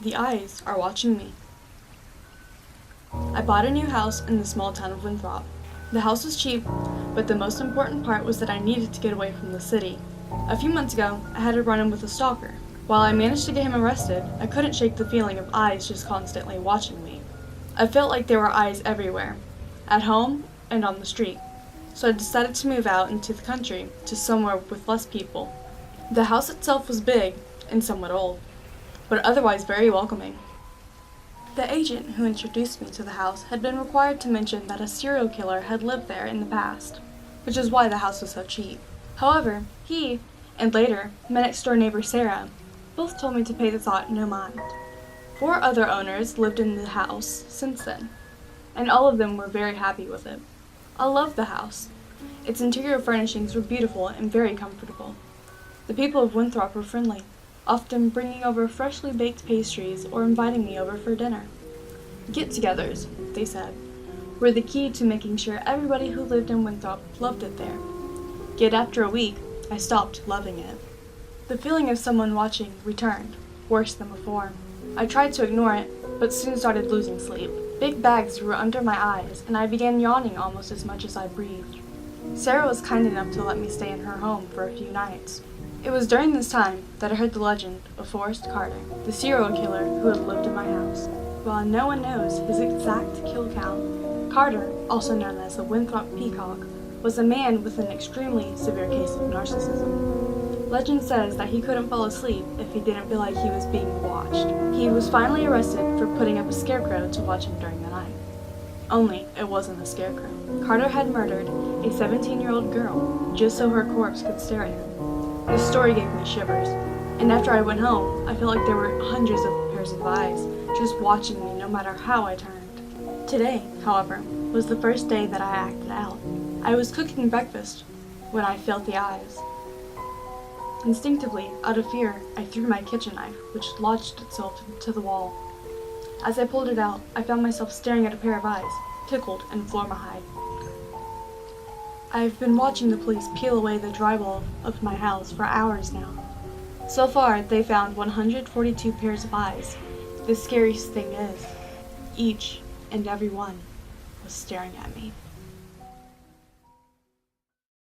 The eyes are watching me. I bought a new house in the small town of Winthrop. The house was cheap, but the most important part was that I needed to get away from the city. A few months ago, I had a run-in with a stalker. While I managed to get him arrested, I couldn't shake the feeling of eyes just constantly watching me. I felt like there were eyes everywhere, at home and on the street. So I decided to move out into the country to somewhere with less people. The house itself was big and somewhat old, but otherwise very welcoming. The agent who introduced me to the house had been required to mention that a serial killer had lived there in the past, which is why the house was so cheap. However, he, and later, my next-door neighbor Sarah, both told me to pay the thought no mind. 4 other owners lived in the house since then, and all of them were very happy with it. I loved the house. Its interior furnishings were beautiful and very comfortable. The people of Winthrop were friendly, often bringing over freshly baked pastries or inviting me over for dinner. Get-togethers, they said, were the key to making sure everybody who lived in Winthrop loved it there. Yet after a week, I stopped loving it. The feeling of someone watching returned, worse than before. I tried to ignore it, but soon started losing sleep. Big bags grew under my eyes, and I began yawning almost as much as I breathed. Sarah was kind enough to let me stay in her home for a few nights. It was during this time that I heard the legend of Forrest Carter, the serial killer who had lived in my house. While no one knows his exact kill count, Carter, also known as the Winthrop Peacock, was a man with an extremely severe case of narcissism. Legend says that he couldn't fall asleep if he didn't feel like he was being watched. He was finally arrested for putting up a scarecrow to watch him during the night. Only it wasn't a scarecrow. Carter had murdered a 17-year-old girl just so her corpse could stare at him. This story gave me shivers, and after I went home, I felt like there were hundreds of pairs of eyes just watching me no matter how I turned. Today, however, was the first day that I acted out. I was cooking breakfast when I felt the eyes. Instinctively, out of fear, I threw my kitchen knife, which lodged itself into the wall. As I pulled it out, I found myself staring at a pair of eyes, tickled and formaldehyde. I've been watching the police peel away the drywall of my house for hours now. So far, they found 142 pairs of eyes. The scariest thing is, each and every one was staring at me.